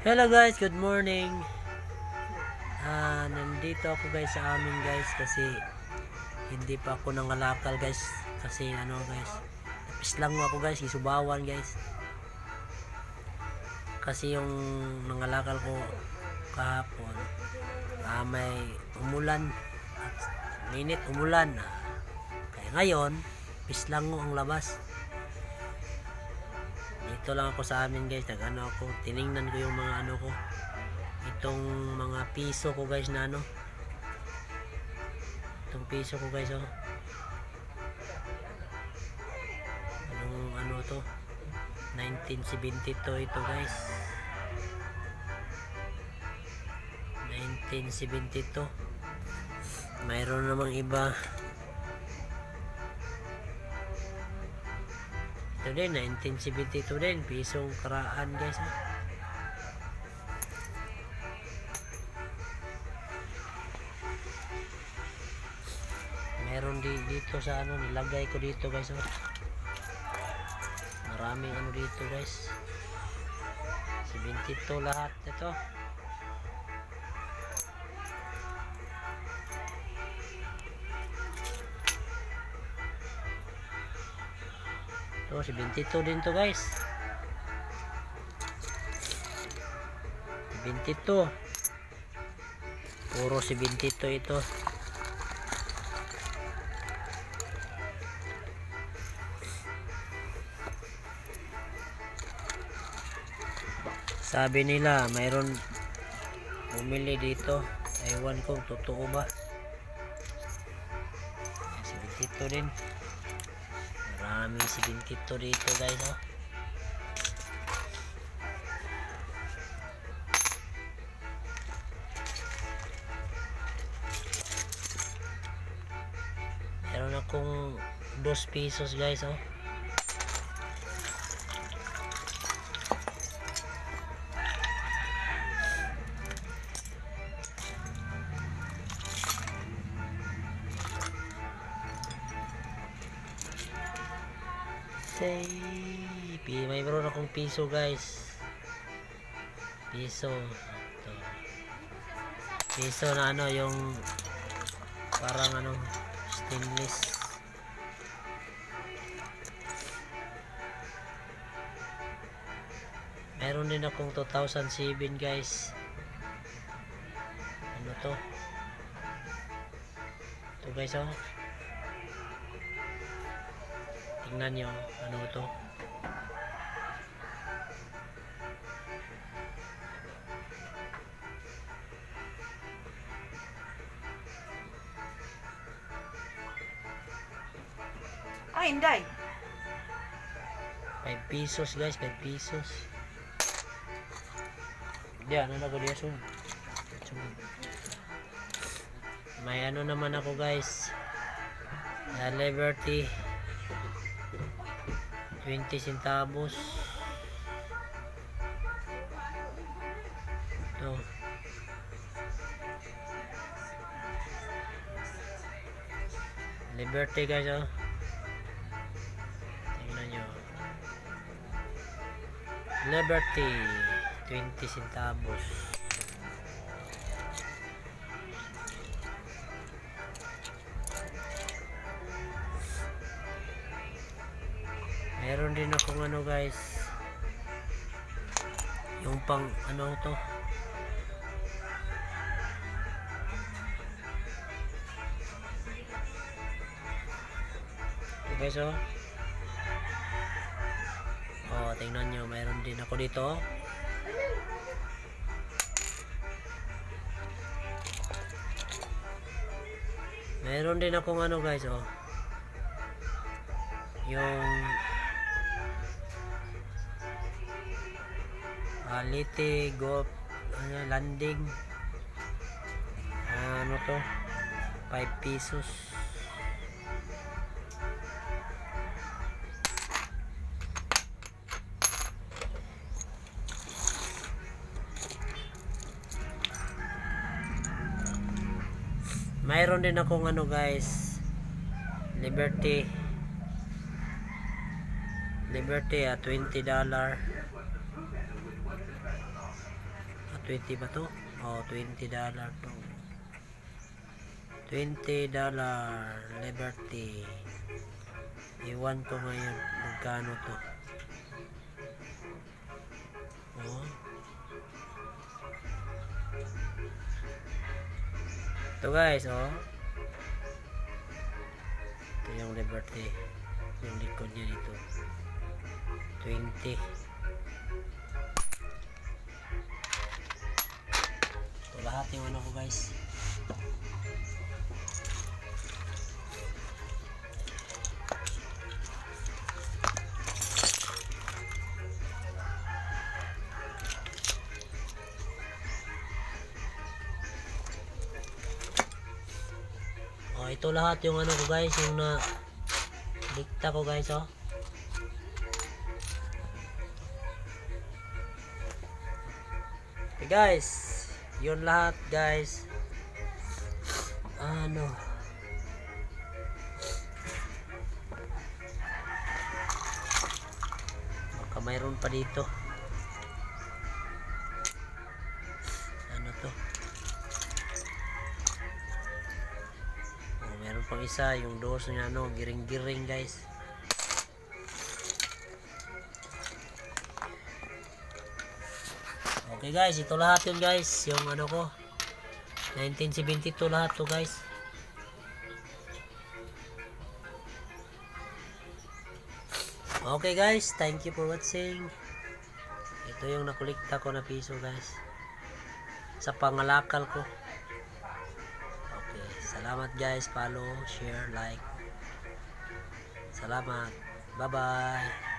Hello guys, good morning. Nandito ako guys sa amin guys kasi hindi pa ako nangalakal guys kasi guys, napislang ako guys, isubawan guys. Kasi yung nangalakal ko kahapon, may umulan at minit umulan. Kaya ngayon, pislang ang labas. Dito lang ako sa amin guys, ako, tiningnan ko yung mga ko, itong mga piso ko guys na itong piso ko guys anong to 1972 ito guys, 1972. Mayroon namang iba ito din, 1972 din, pisong karaan guys. Meron dito sa nilagay ko dito guys. Maraming dito guys, 72 lahat ito. Ito 72 din to guys, 72, puro 72 ito. Sabi nila mayroon bumili dito, ewan ko totoo ba. 72 din, maraming 72 dito guys Meron akong 2 pesos guys Mayroon akong piso guys, piso ito. Piso na yung parang stainless. Meron din akong 2007 guys, to guys tingnan nyo to. Inday. 5 pesos guys, 5 pesos. Diyan, na ko diya sun. May naman ako guys, Liberty 20 centavos. Ito. Liberty guys tingnan nyo, Liberty 20 centavos. Meron din akong guys, yung pang to, guys tingnan nyo, mayroon din ako dito meron din akong guys yung Lite Golf landing to 5 pesos. Mayroon din akong guys, Liberty $20. 20 ba to? Oh, $20 to. $20 Liberty. Iwan ko ngayon magkano to. Oh. Ito guys, oh. Ito yung Liberty. Yung likod niya dito. 20. Ito lahat yung ano ko guys. Oh, ito lahat yung ano ko guys, yung na dikta ko guys, oh. Okay guys, yun lahat guys. Ano, baka mayroon pa dito. Ano to? Oh, mayroon pang isa, yung doors niya, ano, giring-giring guys. Okay guys, ito lahat yun guys, yung ano ko 1972 lahat to guys. Okay guys, thank you for watching. Ito yung nakulikta ko na piso guys sa pangalakal ko. Okay, salamat guys, follow, share, like. Salamat, bye bye.